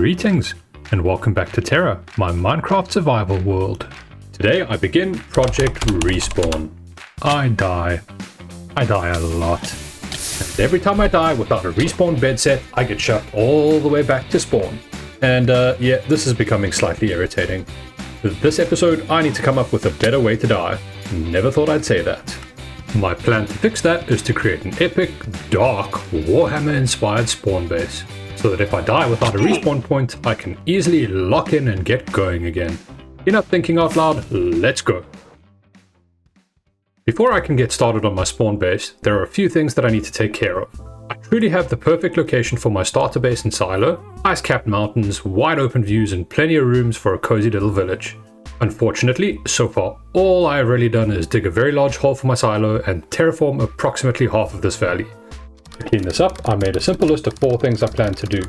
Greetings, and welcome back to Terra, my Minecraft survival world. Today I begin Project Respawn. I die a lot. And every time I die without a respawn bed set, I get shoved all the way back to spawn. And yeah, this is becoming slightly irritating. With this episode, I need to come up with a better way to die. Never thought I'd say that. My plan to fix that is to create an epic, dark, Warhammer-inspired spawn base, so that if I die without a respawn point, I can easily lock in and get going again. Enough thinking out loud, let's go. Before I can get started on my spawn base, there are a few things that I need to take care of. I truly have the perfect location for my starter base and silo, ice-capped mountains, wide open views and plenty of rooms for a cozy little village. Unfortunately, so far all I have really done is dig a very large hole for my silo and terraform approximately half of this valley. To clean this up, I made a simple list of 4 things I plan to do,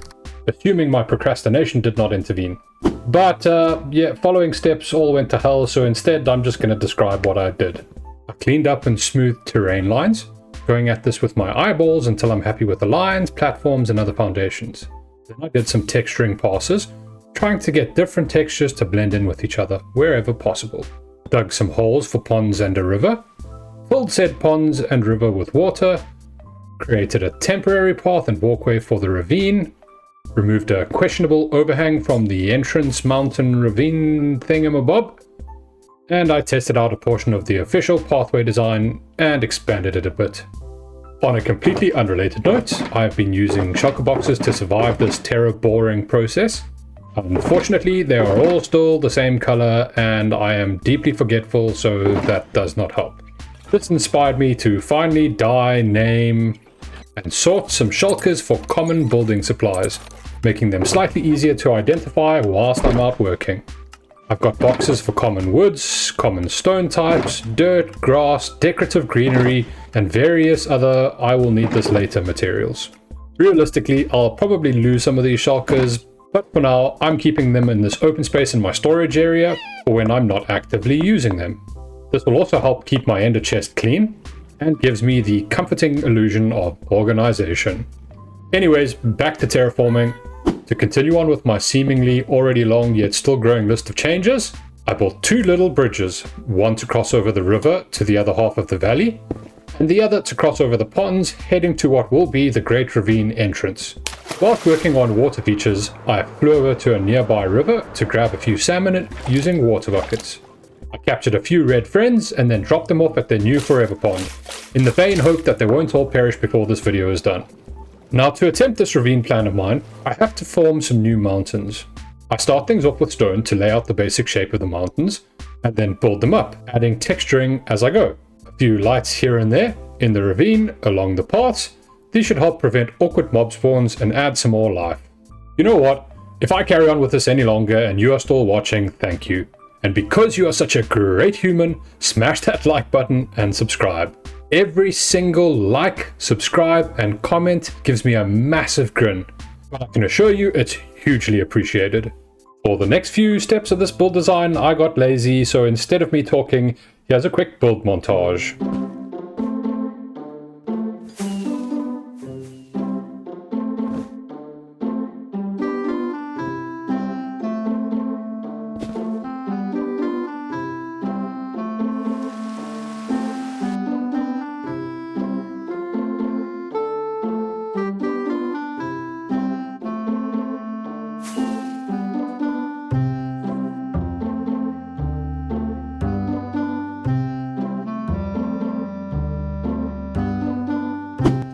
assuming my procrastination did not intervene. But yeah, following steps all went to hell, so instead I'm just going to describe what I did. I cleaned up and smoothed terrain lines, going at this with my eyeballs until I'm happy with the lines, platforms and other foundations. Then I did some texturing passes, trying to get different textures to blend in with each other wherever possible. Dug some holes for ponds and a river, filled said ponds and river with water, created a temporary path and walkway for the ravine, removed a questionable overhang from the entrance mountain ravine thingamabob, and I tested out a portion of the official pathway design and expanded it a bit. On a completely unrelated note, I've been using shulker boxes to survive this Terra boring process. Unfortunately, they are all still the same color and I am deeply forgetful, so that does not help. This inspired me to finally dye, name, and sort some shulkers for common building supplies, making them slightly easier to identify whilst I'm out working. I've got boxes for common woods, common stone types, dirt, grass, decorative greenery, and various other I will need this later materials. Realistically, I'll probably lose some of these shulkers, but for now I'm keeping them in this open space in my storage area for when I'm not actively using them. This will also help keep my ender chest clean, and gives me the comforting illusion of organization. Anyways, back to terraforming. To continue on with my seemingly already long yet still growing list of changes, I built 2 little bridges, one to cross over the river to the other half of the valley, and the other to cross over the ponds heading to what will be the Great Ravine entrance. Whilst working on water features, I flew over to a nearby river to grab a few salmon using water buckets. I captured a few red friends and then dropped them off at their new forever pond, in the vain hope that they won't all perish before this video is done. Now, to attempt this ravine plan of mine, I have to form some new mountains. I start things off with stone to lay out the basic shape of the mountains, and then build them up, adding texturing as I go. A few lights here and there, in the ravine, along the paths. These should help prevent awkward mob spawns and add some more life. You know what? If I carry on with this any longer and you are still watching, thank you. And because you are such a great human, smash that like button and subscribe. Every single like, subscribe, and comment gives me a massive grin. But I can assure you it's hugely appreciated. For the next few steps of this build design, I got lazy, so instead of me talking, here's a quick build montage.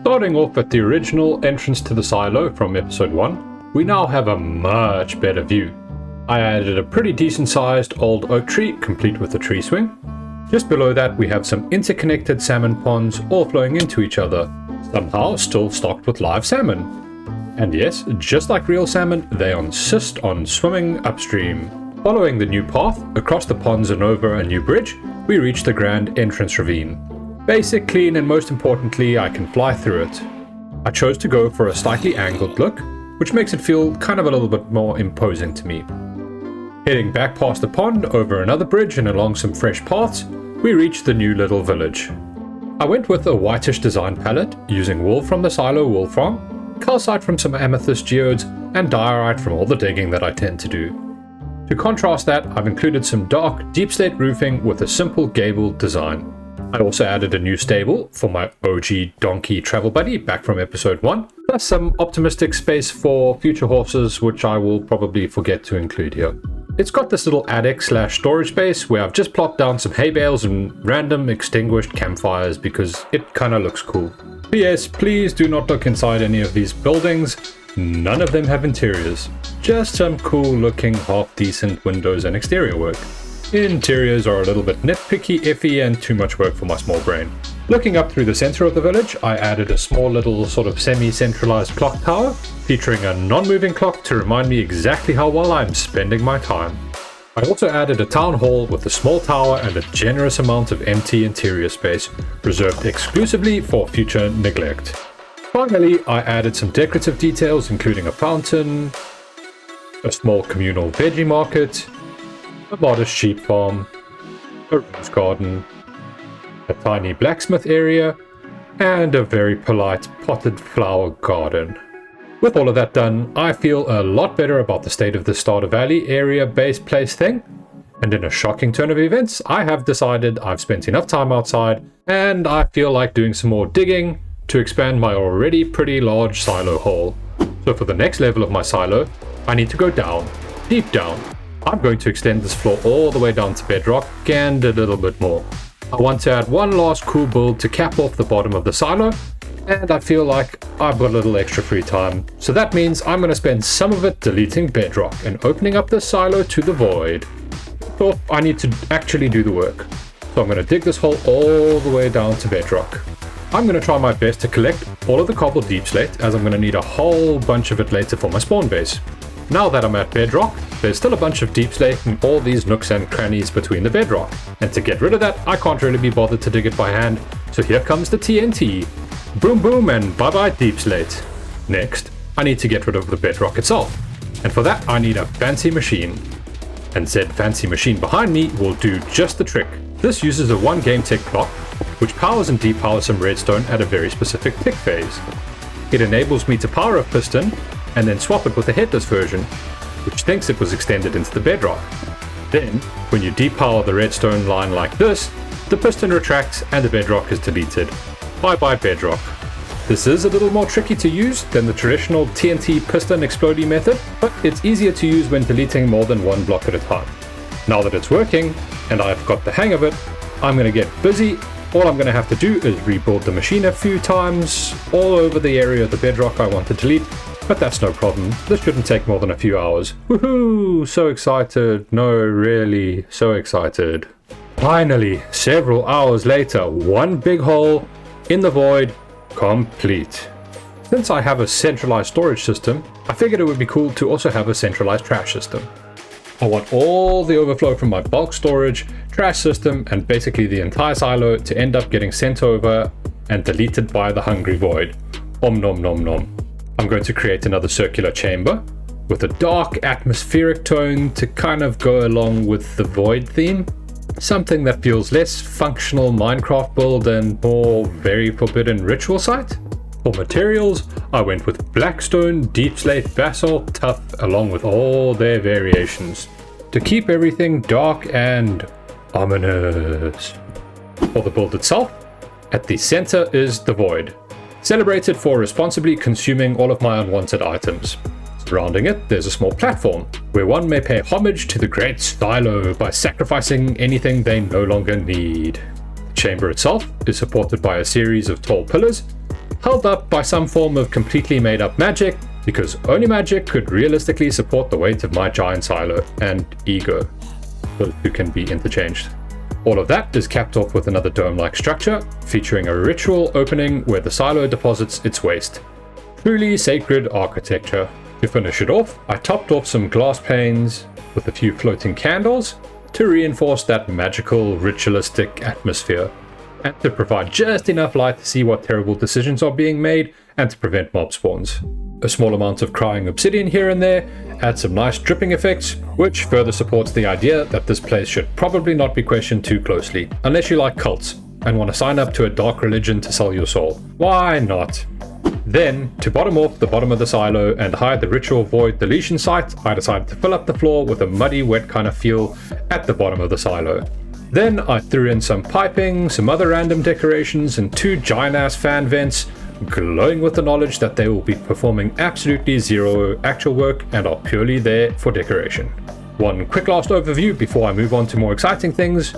Starting off at the original entrance to the silo from episode 1, we now have a much better view. I added a pretty decent sized old oak tree complete with a tree swing. Just below that we have some interconnected salmon ponds all flowing into each other, somehow still stocked with live salmon. And yes, just like real salmon, they insist on swimming upstream. Following the new path, across the ponds and over a new bridge, we reach the grand entrance ravine. Basic, clean, and most importantly, I can fly through it. I chose to go for a slightly angled look, which makes it feel kind of a little bit more imposing to me. Heading back past the pond, over another bridge and along some fresh paths, we reach the new little village. I went with a whitish design palette, using wool from the silo wool farm, calcite from some amethyst geodes, and diorite from all the digging that I tend to do. To contrast that, I've included some dark, deep slate roofing with a simple gabled design. I also added a new stable for my OG donkey travel buddy back from episode 1, plus some optimistic space for future horses, which I will probably forget to include here. It's got this little attic / storage space where I've just plopped down some hay bales and random extinguished campfires because it kinda looks cool. P.S. Please do not look inside any of these buildings. None of them have interiors. Just some cool looking half decent windows and exterior work. Interiors are a little bit nitpicky, iffy, and too much work for my small brain. Looking up through the center of the village, I added a small little sort of semi-centralized clock tower, featuring a non-moving clock to remind me exactly how well I'm spending my time. I also added a town hall with a small tower and a generous amount of empty interior space, reserved exclusively for future neglect. Finally, I added some decorative details including a fountain, a small communal veggie market, a modest sheep farm, a rose garden, a tiny blacksmith area, and a very polite potted flower garden. With all of that done, I feel a lot better about the state of the Starter Valley area base place thing, and in a shocking turn of events, I have decided I've spent enough time outside, and I feel like doing some more digging to expand my already pretty large silo hole. So for the next level of my silo, I need to go down, deep down. I'm going to extend this floor all the way down to bedrock and a little bit more. I want to add one last cool build to cap off the bottom of the silo, and I feel like I've got a little extra free time. So that means I'm going to spend some of it deleting bedrock and opening up the silo to the void. So I need to actually do the work. So I'm going to dig this hole all the way down to bedrock. I'm going to try my best to collect all of the cobbled deep slate, as I'm going to need a whole bunch of it later for my spawn base. Now that I'm at bedrock, there's still a bunch of deep slate in all these nooks and crannies between the bedrock. And to get rid of that, I can't really be bothered to dig it by hand, so here comes the TNT. Boom boom and bye bye deep slate. Next, I need to get rid of the bedrock itself. And for that, I need a fancy machine. And said fancy machine behind me will do just the trick. This uses a 1 game tech clock, which powers and depowers some redstone at a very specific tick phase. It enables me to power a piston, and then swap it with the headless version, which thinks it was extended into the bedrock. Then, when you depower the redstone line like this, the piston retracts and the bedrock is deleted. Bye bye bedrock. This is a little more tricky to use than the traditional TNT piston explodey method, but it's easier to use when deleting more than one block at a time. Now that it's working, and I've got the hang of it, I'm going to get busy. All I'm going to have to do is rebuild the machine a few times all over the area of the bedrock I want to delete, but that's no problem. This shouldn't take more than a few hours. Woohoo! So excited. No, really, so excited. Finally, several hours later, one big hole in the void, complete. Since I have a centralized storage system, I figured it would be cool to also have a centralized trash system. I want all the overflow from my bulk storage, trash system, and basically the entire silo to end up getting sent over and deleted by the hungry void. Om nom nom nom. I'm going to create another circular chamber with a dark atmospheric tone to kind of go along with the void theme. Something that feels less functional Minecraft build and more very forbidden ritual site. For materials, I went with blackstone, deep slate, basalt, tuff, along with all their variations, to keep everything dark and ominous. For the build itself, at the center is the void, celebrated for responsibly consuming all of my unwanted items. Surrounding it, there's a small platform, where one may pay homage to the great silo by sacrificing anything they no longer need. The chamber itself is supported by a series of tall pillars, held up by some form of completely made up magic, because only magic could realistically support the weight of my giant silo and ego. Those two can be interchanged. All of that is capped off with another dome-like structure, featuring a ritual opening where the silo deposits its waste. Truly sacred architecture. To finish it off, I topped off some glass panes with a few floating candles to reinforce that magical, ritualistic atmosphere, and to provide just enough light to see what terrible decisions are being made and to prevent mob spawns. A small amount of crying obsidian here and there adds some nice dripping effects, which further supports the idea that this place should probably not be questioned too closely, unless you like cults and want to sign up to a dark religion to sell your soul. Why not? Then, to bottom off the bottom of the silo and hide the ritual void deletion site, I decided to fill up the floor with a muddy, wet kind of feel at the bottom of the silo. Then I threw in some piping, some other random decorations, and 2 giant-ass fan vents, glowing with the knowledge that they will be performing absolutely zero actual work and are purely there for decoration. One quick last overview before I move on to more exciting things.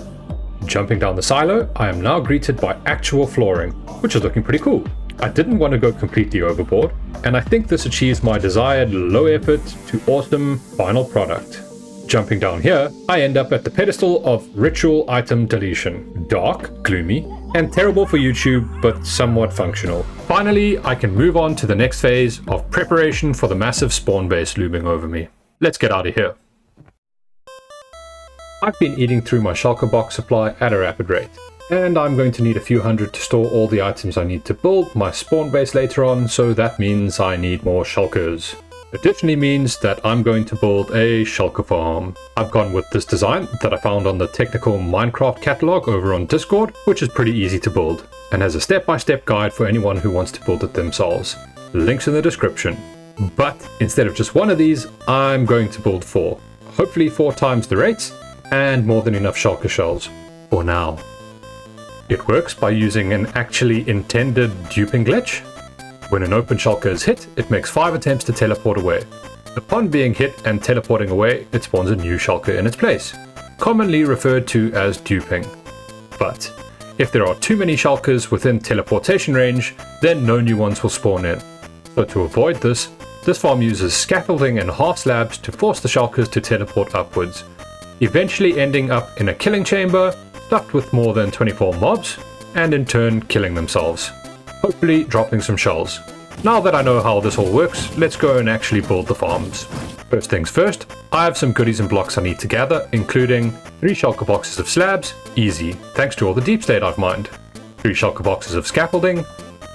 Jumping down the silo, I am now greeted by actual flooring, which is looking pretty cool. I didn't want to go completely overboard, and I think this achieves my desired low effort to awesome final product. Jumping down here, I end up at the pedestal of ritual item deletion. Dark, gloomy, and terrible for YouTube, but somewhat functional. Finally, I can move on to the next phase of preparation for the massive spawn base looming over me. Let's get out of here. I've been eating through my shulker box supply at a rapid rate, and I'm going to need a few hundred to store all the items I need to build my spawn base later on, so that means I need more shulkers. Additionally means that I'm going to build a shulker farm. I've gone with this design that I found on the technical Minecraft catalog over on Discord, which is pretty easy to build, and has a step-by-step guide for anyone who wants to build it themselves. Links in the description. But instead of just one of these, I'm going to build 4. Hopefully 4 times the rates, and more than enough shulker shells. For now. It works by using an actually intended duping glitch. When an open shulker is hit, it makes 5 attempts to teleport away. Upon being hit and teleporting away, it spawns a new shulker in its place, commonly referred to as duping. But if there are too many shulkers within teleportation range, then no new ones will spawn in. So to avoid this, this farm uses scaffolding and half slabs to force the shulkers to teleport upwards, eventually ending up in a killing chamber, stuffed with more than 24 mobs, and in turn killing themselves. Hopefully dropping some shells. Now that I know how this all works, let's go and actually build the farms. First things first, I have some goodies and blocks I need to gather, including 3 shulker boxes of slabs, easy, thanks to all the deep state I've mined. 3 shulker boxes of scaffolding,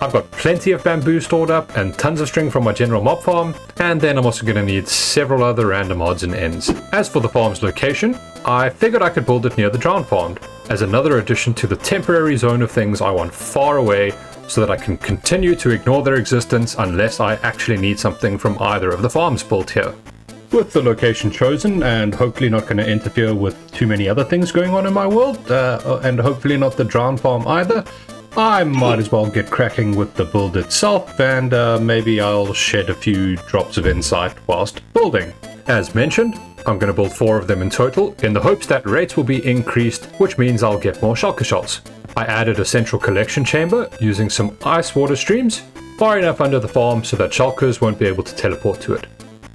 I've got plenty of bamboo stored up and tons of string from my general mob farm, and then I'm also going to need several other random odds and ends. As for the farm's location, I figured I could build it near the drowned pond, as another addition to the temporary zone of things I want far away, so that I can continue to ignore their existence unless I actually need something from either of the farms built here. With the location chosen, and hopefully not going to interfere with too many other things going on in my world, and hopefully not the drowned farm either, I might as well get cracking with the build itself, and maybe I'll shed a few drops of insight whilst building. As mentioned, I'm going to build 4 of them in total, in the hopes that rates will be increased, which means I'll get more shulker shells. I added a central collection chamber using some ice water streams, far enough under the farm so that shulkers won't be able to teleport to it.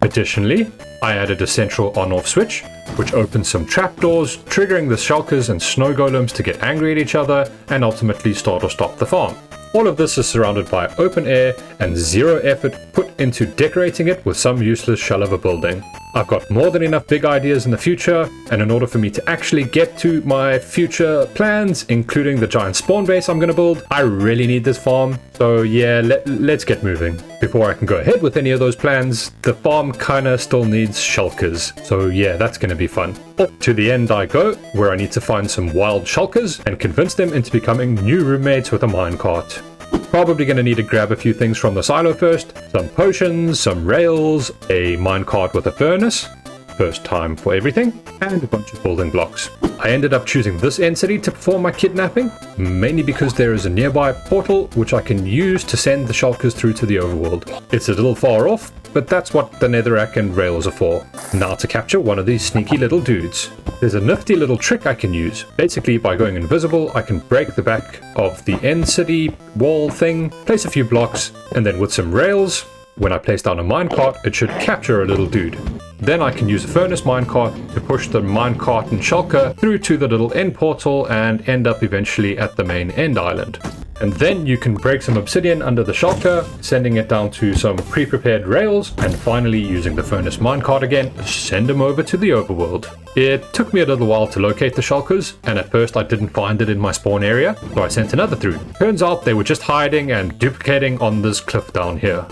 Additionally, I added a central on-off switch, which opens some trapdoors, triggering the shulkers and snow golems to get angry at each other and ultimately start or stop the farm. All of this is surrounded by open air and 0 effort put into decorating it with some useless shell of a building. I've got more than enough big ideas in the future, and in order for me to actually get to my future plans, including the giant spawn base I'm going to build, I really need this farm. So yeah, let's get moving. Before I can go ahead with any of those plans, the farm kinda still needs shulkers. So yeah, that's going to be fun. Up to the end I go, where I need to find some wild shulkers and convince them into becoming new roommates with a minecart. Probably going to need to grab a few things from the silo first, some potions, some rails, a minecart with a furnace, first time for everything, and a bunch of building blocks. I ended up choosing this entity to perform my kidnapping, mainly because there is a nearby portal which I can use to send the shulkers through to the overworld. It's a little far off, but that's what the netherrack and rails are for. Now to capture one of these sneaky little dudes. There's a nifty little trick I can use. Basically, by going invisible, I can break the back of the end city wall thing, place a few blocks, and then with some rails, when I place down a minecart, it should capture a little dude. Then I can use a furnace minecart to push the minecart and shulker through to the little end portal and end up eventually at the main end island. And then you can break some obsidian under the shulker, sending it down to some pre-prepared rails, and finally using the furnace minecart again, send them over to the overworld. It took me a little while to locate the shulkers, and at first I didn't find it in my spawn area, so I sent another through. Turns out they were just hiding and duplicating on this cliff down here.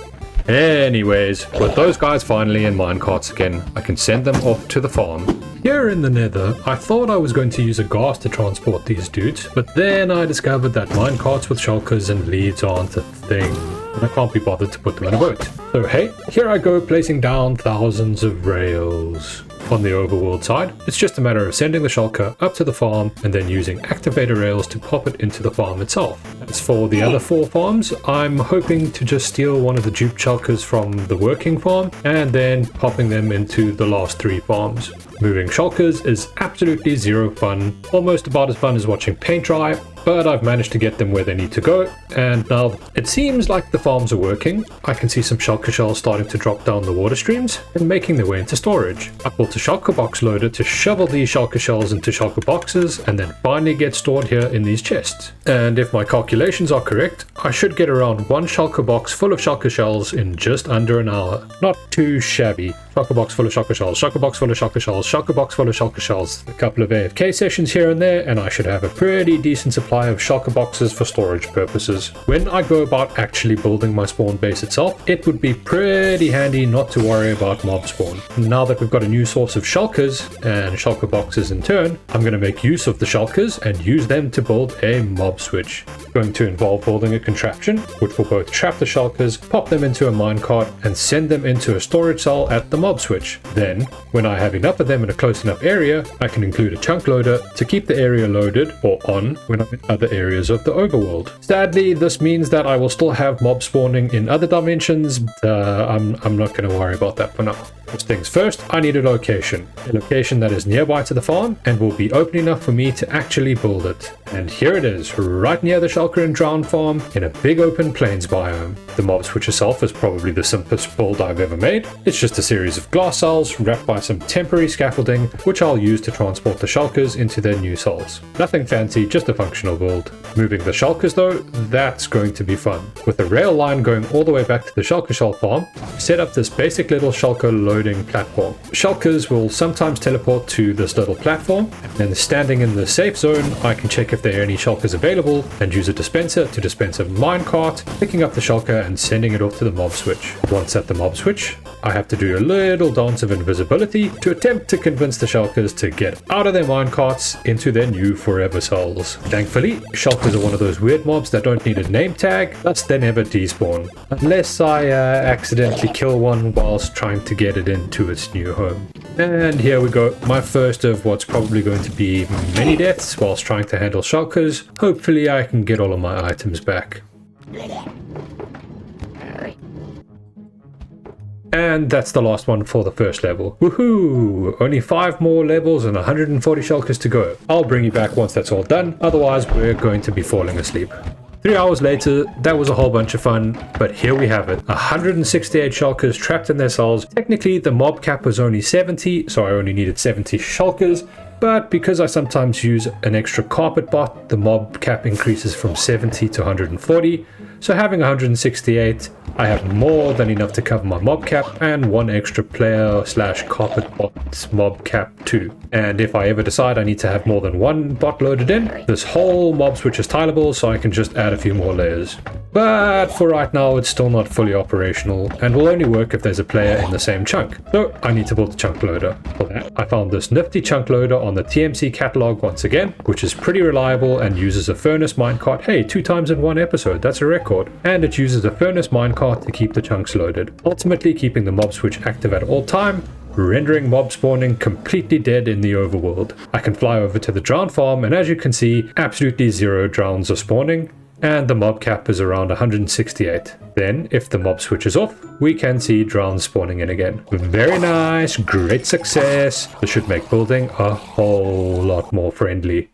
Anyways, with those guys finally in minecarts again, I can send them off to the farm. Here in the nether, I thought I was going to use a ghast to transport these dudes, but then I discovered that minecarts with shulkers and leads aren't a thing. and I can't be bothered to put them in a boat. So hey, here I go placing down thousands of rails. On the overworld side, it's just a matter of sending the shulker up to the farm and then using activator rails to pop it into the farm itself. As for the other 4 farms, I'm hoping to just steal one of the dupe shulkers from the working farm and then popping them into the last 3 farms. Moving shulkers is absolutely zero fun, almost about as fun as watching paint dry, but I've managed to get them where they need to go, and now it seems like the farms are working. I can see some shulker shells starting to drop down the water streams and making their way into storage. I built a shulker box loader to shovel these shulker shells into shulker boxes and then finally get stored here in these chests. And if my calculations are correct, I should get around 1 shulker box full of shulker shells in just under an hour. Not too shabby. Shulker box full of shulker shells, shulker box full of shulker shells, shulker box full of shulker shells. A couple of AFK sessions here and there, and I should have a pretty decent supply of shulker boxes for storage purposes. When I go about actually building my spawn base itself, it would be pretty handy not to worry about mob spawn. Now that we've got a new source of shulkers and shulker boxes in turn, I'm going to make use of the shulkers and use them to build a mob switch. It's going to involve building a contraption which will both trap the shulkers, pop them into a minecart, and send them into a storage cell at the mob switch. Then, when I have enough of them in a close enough area, I can include a chunk loader to keep the area loaded or on when I'm in other areas of the overworld. Sadly, this means that I will still have mob spawning in other dimensions, but I'm not going to worry about that for now. First things first, I need a location that is nearby to the farm and will be open enough for me to actually build it. And here it is, right near the shulker and drown farm in a big open plains biome. The mob switch itself is probably the simplest build I've ever made. It's just a series of glass cells wrapped by some temporary scaffolding, which I'll use to transport the shulkers into their new cells. Nothing fancy, just a functional build. Moving the shulkers though, that's going to be fun. With the rail line going all the way back to the shulker shell farm, I've set up this basic little shulker loading platform. Shulkers will sometimes teleport to this little platform, and standing in the safe zone, I can check if there are any shulkers available and use a dispenser to dispense a minecart, picking up the shulker and sending it off to the mob switch. Once at the mob switch, I have to do a little dance of invisibility to attempt to convince the shulkers to get out of their minecarts into their new forever cells. Thankfully, shulkers are one of those weird mobs that don't need a name tag, thus they never despawn. Unless I accidentally kill one whilst trying to get it into its new home. And here we go, my first of what's probably going to be many deaths whilst trying to handle shulkers. Hopefully I can get all of my items back. And that's the last one for the first level. Woohoo! Only 5 more levels and 140 shulkers to go. I'll bring you back once that's all done, otherwise we're going to be falling asleep. 3 hours later, that was a whole bunch of fun, but here we have it. 168 shulkers trapped in their cells. Technically, the mob cap was only 70, so I only needed 70 shulkers, but because I sometimes use an extra carpet bot, the mob cap increases from 70 to 140. So having 168, I have more than enough to cover my mob cap and 1 extra player / carpet bot mob cap too. And if I ever decide I need to have more than 1 bot loaded in, this whole mob switch is tileable, so I can just add a few more layers. But for right now, it's still not fully operational and will only work if there's a player in the same chunk. So I need to build a chunk loader. For that, I found this nifty chunk loader on the TMC catalog once again, which is pretty reliable and uses a furnace minecart. Hey, 2 times in 1 episode, that's a record. And it uses a furnace minecart to keep the chunks loaded, ultimately keeping the mob switch active at all time, rendering mob spawning completely dead in the overworld. I can fly over to the drown farm, and as you can see, absolutely 0 drowns are spawning, and the mob cap is around 168. Then, if the mob switch is off, we can see drowns spawning in again. Very nice, great success. This should make building a whole lot more friendly.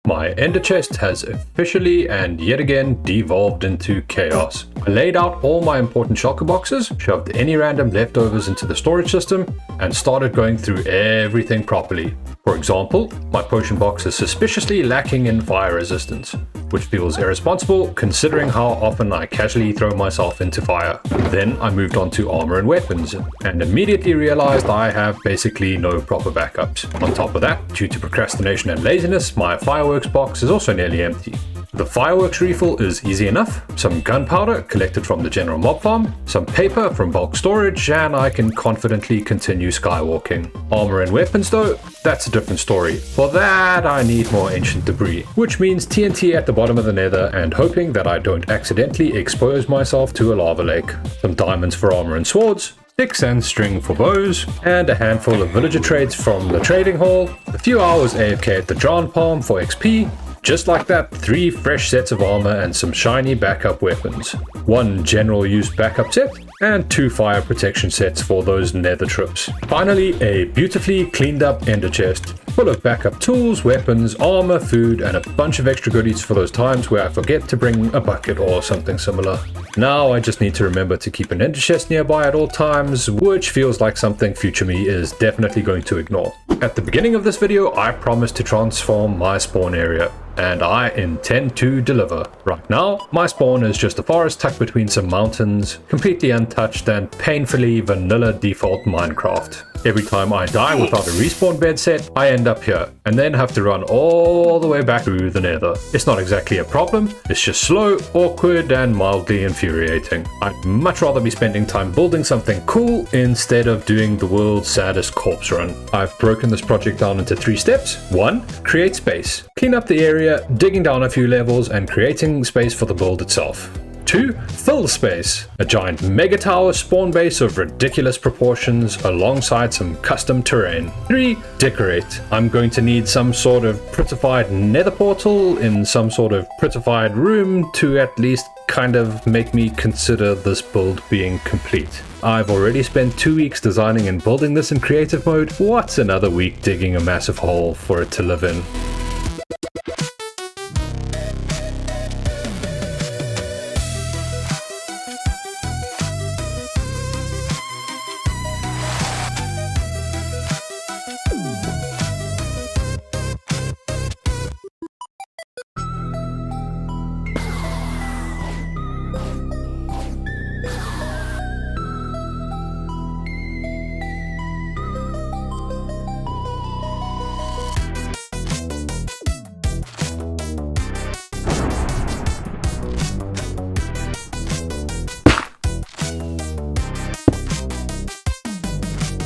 My ender chest has officially and yet again devolved into chaos. I laid out all my important shulker boxes, shoved any random leftovers into the storage system, and started going through everything properly. For example, my potion box is suspiciously lacking in fire resistance, which feels irresponsible considering how often I casually throw myself into fire. Then I moved on to armor and weapons, and immediately realized I have basically no proper backups. On top of that, due to procrastination and laziness, my fireworks box is also nearly empty. The fireworks refill is easy enough, some gunpowder collected from the general mob farm, some paper from bulk storage, and I can confidently continue skywalking. Armor and weapons though, that's a different story. For that I need more ancient debris, which means TNT at the bottom of the nether and hoping that I don't accidentally expose myself to a lava lake. Some diamonds for armor and swords, sticks and string for bows, and a handful of villager trades from the trading hall, a few hours AFK at the drowned palm for XP, just like that, 3 fresh sets of armor and some shiny backup weapons, 1 general use backup set, and 2 fire protection sets for those nether trips. Finally, a beautifully cleaned up ender chest, full of backup tools, weapons, armor, food, and a bunch of extra goodies for those times where I forget to bring a bucket or something similar. Now I just need to remember to keep an ender chest nearby at all times, which feels like something future me is definitely going to ignore. At the beginning of this video, I promised to transform my spawn area, and I intend to deliver. Right now, my spawn is just a forest tucked between some mountains, completely untouched and painfully vanilla default Minecraft. Every time I die without a respawn bed set, I end up here, and then have to run all the way back through the nether. It's not exactly a problem, it's just slow, awkward, and mildly infuriating. I'd much rather be spending time building something cool instead of doing the world's saddest corpse run. I've broken this project down into 3 steps. 1. Create space. Clean up the area, digging down a few levels, and creating space for the build itself. 2. Fill space. A giant mega tower spawn base of ridiculous proportions alongside some custom terrain. 3. Decorate. I'm going to need some sort of prettified nether portal in some sort of prettified room to at least kind of make me consider this build being complete. I've already spent 2 weeks designing and building this in creative mode. What's another week digging a massive hole for it to live in?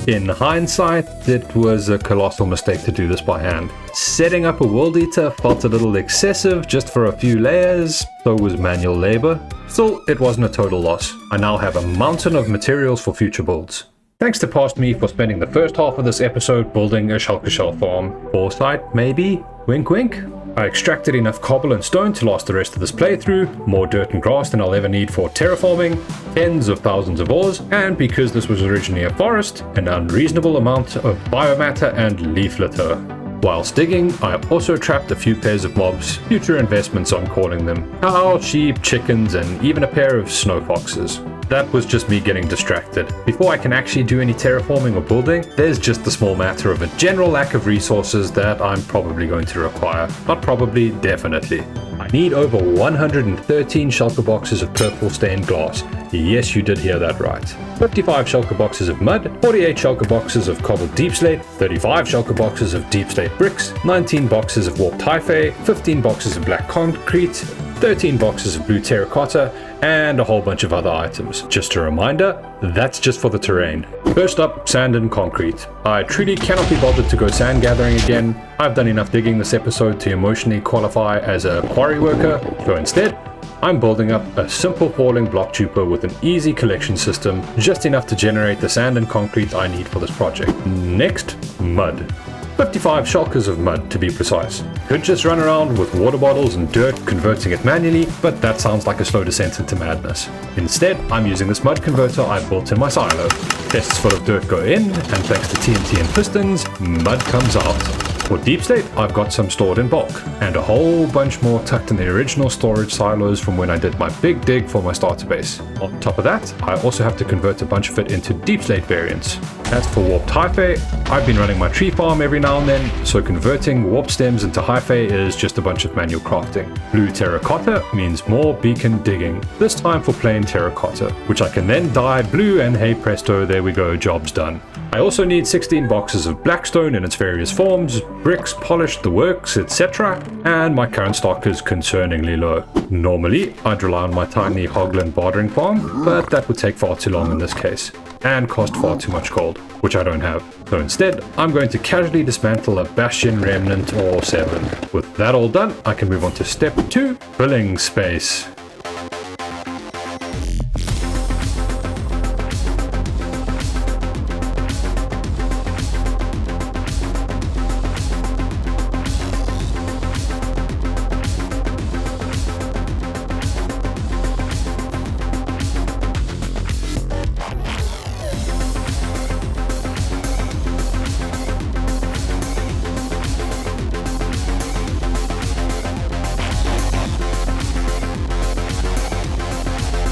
In hindsight, it was a colossal mistake to do this by hand. Setting up a world eater felt a little excessive just for a few layers, so was manual labor. Still, it wasn't a total loss. I now have a mountain of materials for future builds. Thanks to past me for spending the first half of this episode building a shulker shell farm. Foresight, maybe? Wink wink? I extracted enough cobble and stone to last the rest of this playthrough, more dirt and grass than I'll ever need for terraforming, tens of thousands of ores, and because this was originally a forest, an unreasonable amount of biomatter and leaf litter. Whilst digging, I also trapped a few pairs of mobs, future investments I'm calling them, cows, sheep, chickens, and even a pair of snow foxes. That was just me getting distracted. Before I can actually do any terraforming or building, there's just the small matter of a general lack of resources that I'm probably going to require. Not probably, definitely. I need over 113 shulker boxes of purple stained glass. Yes, you did hear that right. 55 shulker boxes of mud, 48 shulker boxes of cobbled deep slate, 35 shulker boxes of deep slate bricks, 19 boxes of warped hyphae, 15 boxes of black concrete, 13 boxes of blue terracotta, and a whole bunch of other items. Just a reminder, that's just for the terrain. First up, sand and concrete. I truly cannot be bothered to go sand gathering again. I've done enough digging this episode to emotionally qualify as a quarry worker, so instead, I'm building up a simple falling block duper with an easy collection system, just enough to generate the sand and concrete I need for this project. Next, mud. 55 shulkers of mud to be precise. Could just run around with water bottles and dirt converting it manually, but that sounds like a slow descent into madness. Instead, I'm using this mud converter I built in my silo. Chests full of dirt go in, and thanks to TNT and pistons, mud comes out. For deep slate, I've got some stored in bulk, and a whole bunch more tucked in the original storage silos from when I did my big dig for my starter base. On top of that, I also have to convert a bunch of it into deep slate variants. As for warped hyphae, I've been running my tree farm every now and then, so converting warped stems into hyphae is just a bunch of manual crafting. Blue terracotta means more beacon digging, this time for plain terracotta, which I can then dye blue and hey presto, there we go, job's done. I also need 16 boxes of blackstone in its various forms, bricks, polished, the works, etc. And my current stock is concerningly low. Normally, I'd rely on my tiny Hoglin bartering farm, but that would take far too long in this case, and cost far too much gold, which I don't have. So instead, I'm going to casually dismantle a Bastion Remnant or 7. With that all done, I can move on to step 2, filling space.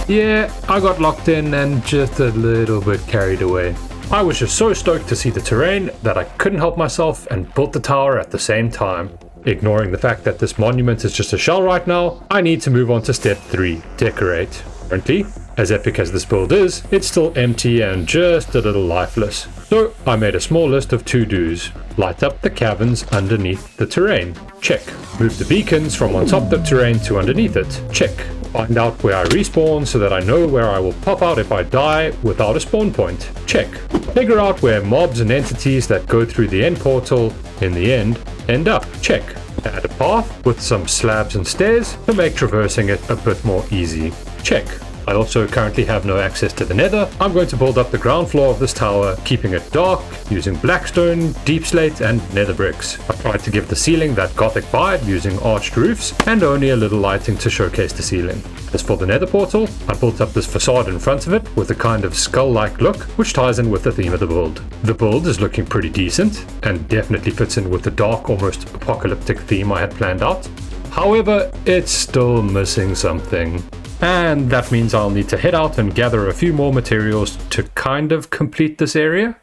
Yeah, I got locked in and just a little bit carried away. I was just so stoked to see the terrain that I couldn't help myself and built the tower at the same time. Ignoring the fact that this monument is just a shell right now, I need to move on to step 3, decorate. Currently, as epic as this build is, it's still empty and just a little lifeless. So I made a small list of to-dos. Light up the caverns underneath the terrain. Check. Move the beacons from on top of the terrain to underneath it. Check. Find out where I respawn so that I know where I will pop out if I die without a spawn point. Check. Figure out where mobs and entities that go through the end portal in the end up. Check. Add a path with some slabs and stairs to make traversing it a bit more easy. Check. I also currently have no access to the nether. I'm going to build up the ground floor of this tower, keeping it dark, using blackstone, deep slate and nether bricks. I tried to give the ceiling that gothic vibe using arched roofs and only a little lighting to showcase the ceiling. As for the nether portal, I built up this facade in front of it with a kind of skull-like look, which ties in with the theme of the build. The build is looking pretty decent and definitely fits in with the dark, almost apocalyptic theme I had planned out. However, it's still missing something. And that means I'll need to head out and gather a few more materials to kind of complete this area.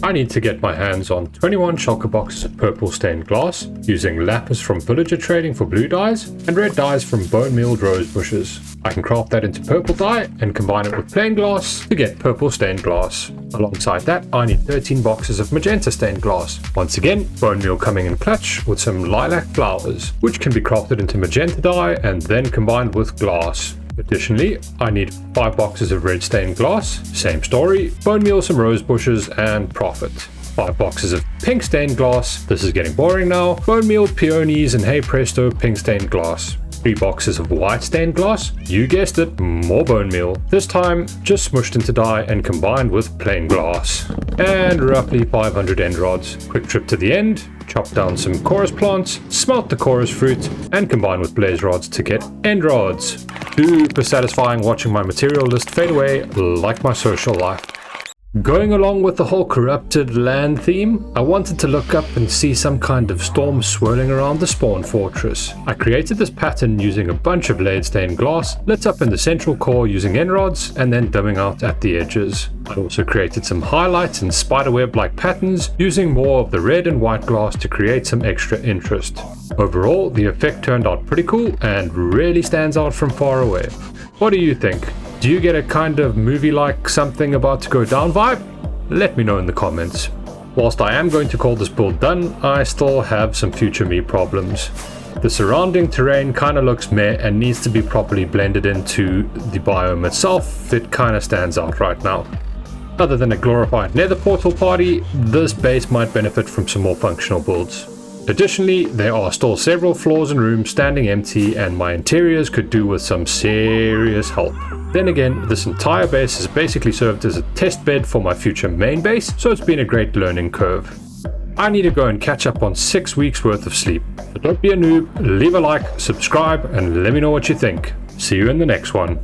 I need to get my hands on 21 shulker boxes of purple stained glass, using lapis from villager trading for blue dyes, and red dyes from bone mealed rose bushes. I can craft that into purple dye and combine it with plain glass to get purple stained glass. Alongside that, I need 13 boxes of magenta stained glass. Once again, bone meal coming in clutch with some lilac flowers, which can be crafted into magenta dye and then combined with glass. Additionally, I need 5 boxes of red stained glass, same story, bone meal, some rose bushes, and profit. 5 boxes of pink stained glass, this is getting boring now, bone meal, peonies, and hey presto, pink stained glass. 3 boxes of white stained glass, you guessed it, more bone meal. This time, just smushed into dye and combined with plain glass. And roughly 500 end rods. Quick trip to the end, chop down some chorus plants, smelt the chorus fruit, and combine with blaze rods to get end rods. Super satisfying watching my material list fade away like my social life. Going along with the whole corrupted land theme, I wanted to look up and see some kind of storm swirling around the spawn fortress. I created this pattern using a bunch of lead stained glass, lit up in the central core using end rods, and then dimming out at the edges. I also created some highlights and spiderweb-like patterns using more of the red and white glass to create some extra interest. Overall, the effect turned out pretty cool and really stands out from far away. What do you think? Do you get a kind of movie-like something about to go down vibe? Let me know in the comments. Whilst I am going to call this build done, I still have some future me problems. The surrounding terrain kind of looks meh and needs to be properly blended into the biome itself. It kind of stands out right now. Other than a glorified nether portal party, this base might benefit from some more functional builds. Additionally, there are still several floors and rooms standing empty and my interiors could do with some serious help. Then again, this entire base has basically served as a test bed for my future main base, so it's been a great learning curve. I need to go and catch up on 6 weeks worth of sleep. So don't be a noob, leave a like, subscribe, and let me know what you think. See you in the next one.